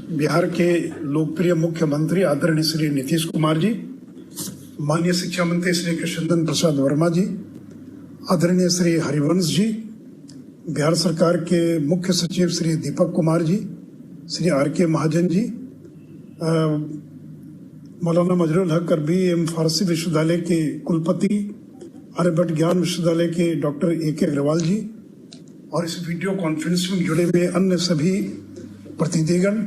बिहार के लोकप्रिय मुख्यमंत्री आदरणीय श्री नीतीश कुमार जी, माननीय शिक्षा मंत्री श्री कृष्णनंदन प्रसाद वर्मा जी, आदरणीय श्री हरिवंश जी, बिहार सरकार के मुख्य सचिव श्री दीपक कुमार जी, श्री आर.के. महाजन जी, मौलाना मजरुल हक अरबी एवं फारसी विश्वविद्यालय के कुलपति, आर्यभट्ट ज्ञान विश्वविद्यालय के डॉक्टर ए.के. अग्रवाल जी और इस वीडियो कॉन्फ्रेंस में जुड़े हुए अन्य सभी प्रतिनिधिगण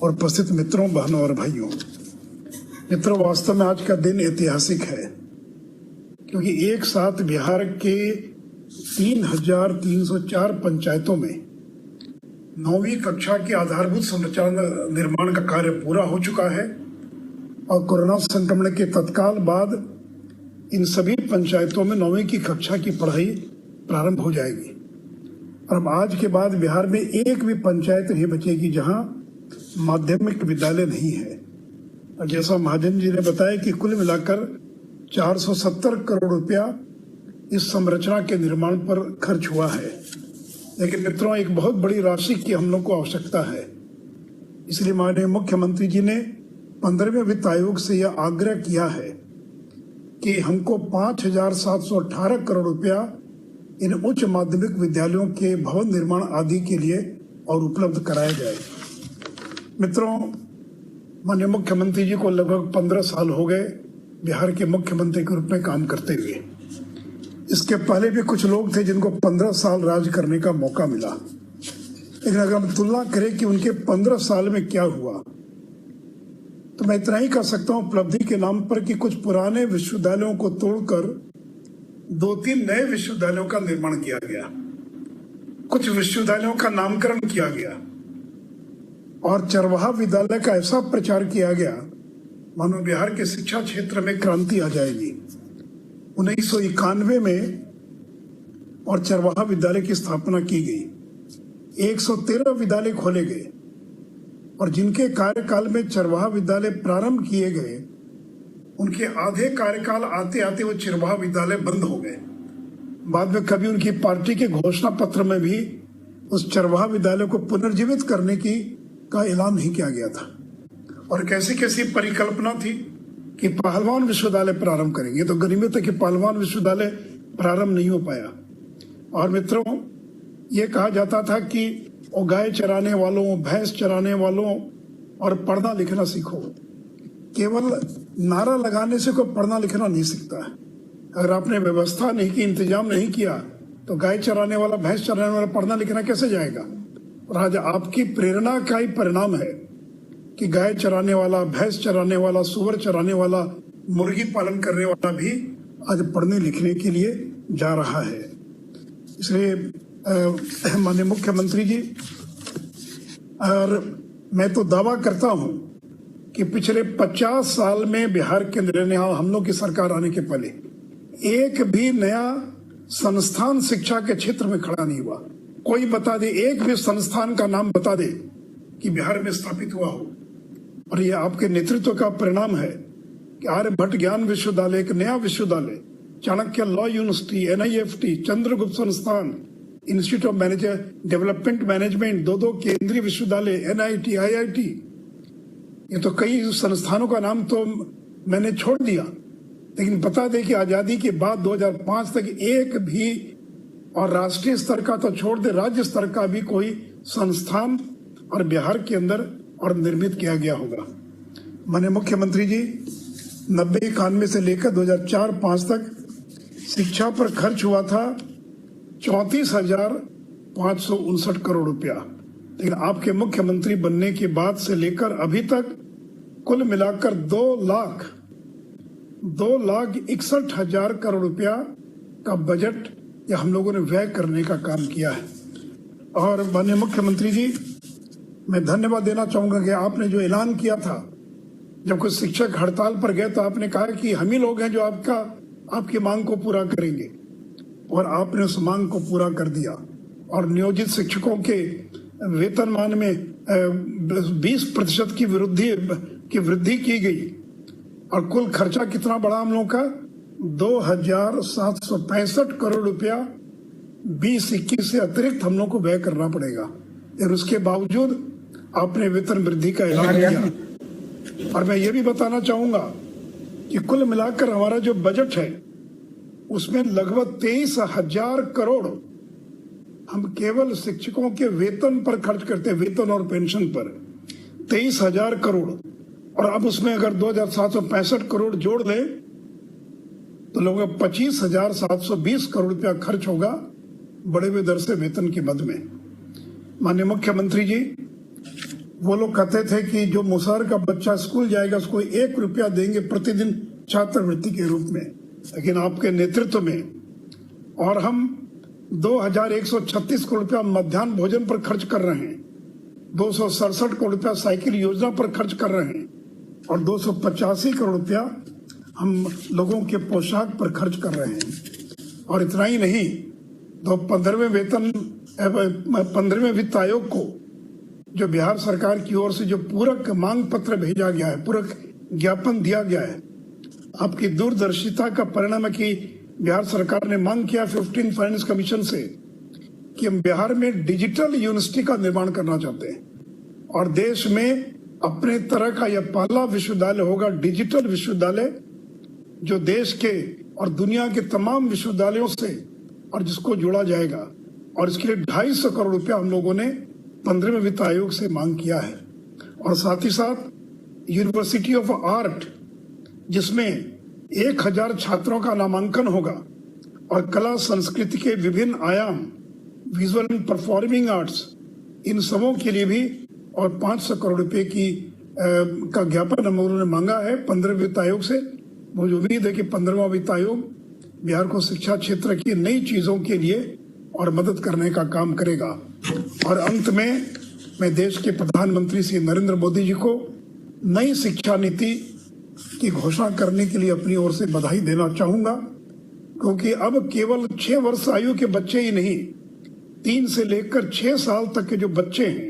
और उपस्थित मित्रों, बहनों और भाइयों। मित्रों, वास्तव में आज का दिन ऐतिहासिक है क्योंकि एक साथ बिहार के 3,304 पंचायतों में 9वीं कक्षा की आधारभूत संरचना निर्माण का कार्य पूरा हो चुका है और कोरोना संक्रमण के तत्काल बाद इन सभी पंचायतों में 9वीं की कक्षा की पढ़ाई प्रारंभ हो जाएगी। और अब आज के बाद बिहार में एक भी पंचायत नहीं बचेगी जहां माध्यमिक विद्यालय नहीं है। और जैसा महाजन जी ने बताया कि कुल मिलाकर 470 करोड़ रुपया इस संरचना के निर्माण पर खर्च हुआ है। लेकिन मित्रों, एक बहुत बड़ी राशि की हम लोग को आवश्यकता है। इसलिए माननीय मुख्यमंत्री जी ने 15वें वित्त आयोग से यह आग्रह किया है कि हमको 5,718 करोड़ रुपया इन उच्च माध्यमिक विद्यालयों के भवन निर्माण आदि के लिए और उपलब्ध कराया जाए। मित्रों, माननीय मुख्यमंत्री जी को लगभग 15 साल हो गए बिहार के मुख्यमंत्री के रूप में काम करते हुए। इसके पहले भी कुछ लोग थे जिनको 15 साल राज करने का मौका मिला। लेकिन अगर हम तुलना करें कि उनके 15 साल में क्या हुआ, तो मैं इतना ही कह सकता हूं उपलब्धि के नाम पर कि कुछ पुराने विश्वविद्यालयों को तोड़कर 2-3 नए विश्वविद्यालयों का निर्माण किया गया, कुछ विश्वविद्यालयों का नामकरण किया गया और चरवाहा विद्यालय का ऐसा प्रचार किया गया मानो बिहार के शिक्षा क्षेत्र में क्रांति आ जाएगी। 1991 में और चरवाहा विद्यालय की स्थापना की गई। 113 विद्यालय खोले गए और जिनके कार्यकाल में चरवाहा विद्यालय प्रारंभ किए गए, उनके आधे कार्यकाल आते आते वो चरवाहा विद्यालय बंद हो गए। बाद में कभी उनकी पार्टी के घोषणा पत्र में भी उस चरवाहा विद्यालय को पुनर्जीवित करने का ऐलान नहीं किया गया था। और कैसी कैसी परिकल्पना थी कि पहलवान विश्वविद्यालय प्रारंभ करेंगे, तो गनीमत है कि पहलवान विश्वविद्यालय प्रारंभ नहीं हो पाया। और मित्रों, ये कहा जाता था कि वो गाय चराने वालों, भैंस चराने वालों और पढ़ना लिखना सीखो। केवल नारा लगाने से कोई पढ़ना लिखना नहीं सीखता है। अगर आपने व्यवस्था नहीं की, इंतजाम नहीं किया, तो गाय चराने वाला, भैंस चराने वाला पढ़ना लिखना कैसे जाएगा। और आज आपकी प्रेरणा का ही परिणाम है कि गाय चराने वाला, भैंस चराने वाला, सुअर चराने वाला, मुर्गी पालन करने वाला भी आज पढ़ने लिखने के लिए जा रहा है। इसलिए माननीय मुख्यमंत्री जी, और मैं तो दावा करता हूं कि पिछले 50 साल में बिहार के निर्णय, हम लोग की सरकार आने के पहले एक भी नया संस्थान शिक्षा के क्षेत्र में खड़ा नहीं हुआ। कोई बता दे, एक भी संस्थान का नाम बता दे कि बिहार में स्थापित हुआ हो। और ये आपके नेतृत्व का परिणाम है कि आर्यभट्ट ज्ञान विश्वविद्यालय, एक नया विश्वविद्यालय, Chanakya law university, NIFT, Chandragupta संस्थान, institute of manager development management, 2 केंद्रीय विश्वविद्यालय, NIT, IIT, ये तो कई संस्थानों का नाम तो मैंने छोड़ दिया। लेकिन बता दें कि आजादी के बाद 2005 तक एक भी, और राष्ट्रीय स्तर का तो छोड़ दे, राज्य स्तर का भी कोई संस्थान और बिहार के अंदर और निर्मित किया गया होगा। माननीय मुख्यमंत्री जी, 90-91 से लेकर 2004-05 तक शिक्षा पर खर्च हुआ था 34,559 करोड़ रुपया। लेकिन आपके मुख्यमंत्री बनने के बाद से लेकर अभी तक कुल मिलाकर 2,61,000 करोड़ रुपया का बजट या हम लोगों ने व्यय करने का काम किया है। और माननीय मुख्यमंत्री जी, मैं धन्यवाद देना चाहूंगा कि आपने जो ऐलान किया था, जब कुछ शिक्षक हड़ताल पर गए तो आपने कहा कि हम ही लोग हैं जो आपकी मांग को पूरा करेंगे, और आपने उस मांग को पूरा कर दिया। और नियोजित शिक्षकों के वेतनमान में 20% की वृद्धि की गई। और कुल खर्चा कितना बढ़ा हम लोगों का, 2,765 करोड़ रुपया 20-21 से अतिरिक्त हम लोग को व्यय करना पड़ेगा। और उसके बावजूद आपने वेतन वृद्धि का ऐलान किया। और मैं ये भी बताना चाहूंगा कि कुल मिलाकर हमारा जो बजट है उसमें लगभग 23,000 करोड़ हम केवल शिक्षकों के वेतन पर खर्च करते हैं, वेतन और पेंशन पर 23,000 करोड़। और अब उसमें अगर 2,765 करोड़ जोड़ लें तो लगभग 25,720 करोड़ रुपया खर्च होगा बढ़े हुए दर से वेतन के मद में। माननीय मुख्यमंत्री जी, वो लोग कहते थे कि जो मुसहर का बच्चा स्कूल जाएगा उसको 1 रुपया देंगे प्रतिदिन छात्रवृत्ति के रूप में, लेकिन आपके नेतृत्व में और हम 2,136 करोड़ रुपया मध्याह्न भोजन पर खर्च कर रहे हैं, 267 करोड़ रुपया साइकिल योजना पर खर्च कर रहे हैं और 285 करोड़ रुपया हम लोगों के पोशाक पर खर्च कर रहे हैं। और इतना ही नहीं, तो 15वें वित्त आयोग को जो बिहार सरकार की ओर से जो पूरक मांग पत्र भेजा गया है, पूरक ज्ञापन दिया गया है, आपकी दूरदर्शिता का परिणाम है कि बिहार सरकार ने मांग किया 15 फाइनेंस कमीशन से कि हम बिहार में डिजिटल यूनिवर्सिटी का निर्माण करना चाहते हैं और देश में अपने तरह का यह पहला विश्वविद्यालय होगा, डिजिटल विश्वविद्यालय, जो देश के और दुनिया के तमाम विश्वविद्यालयों से और जिसको जोड़ा जाएगा। और इसके लिए 250 करोड़ रुपया हम लोगों ने 15वें वित्त आयोग से मांग किया है। और साथ ही साथ यूनिवर्सिटी ऑफ आर्ट, जिसमें 1,000 छात्रों का नामांकन होगा और कला संस्कृति के विभिन्न आयाम, विजुअल एंड परफॉर्मिंग आर्ट्स, इन सबों के लिए भी और 500 करोड़ रुपए का ज्ञापन हम लोगों ने मांगा है 15वें वित्त आयोग से। मुझे उम्मीद है कि 15वां वित्त आयोग बिहार को शिक्षा क्षेत्र की नई चीजों के लिए और मदद करने का काम करेगा। और अंत में मैं देश के प्रधानमंत्री श्री नरेंद्र मोदी जी को नई शिक्षा नीति की घोषणा करने के लिए अपनी ओर से बधाई देना चाहूंगा, क्योंकि अब केवल 6 वर्ष आयु के बच्चे ही नहीं, 3 से लेकर 6 साल तक के जो बच्चे हैं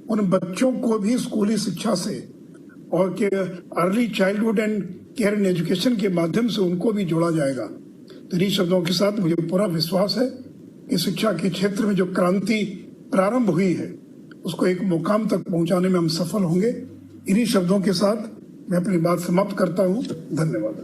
उन बच्चों को भी स्कूली शिक्षा से और के early childhood and care and education के माध्यम से उनको भी जोड़ा जाएगा। तो इन्हीं शब्दों के साथ मुझे पूरा विश्वास है कि शिक्षा के क्षेत्र में जो क्रांति प्रारंभ हुई है उसको एक मुकाम तक पहुंचाने में हम सफल होंगे। इन्हीं शब्दों के साथ मैं अपनी बात समाप्त करता हूं। धन्यवाद।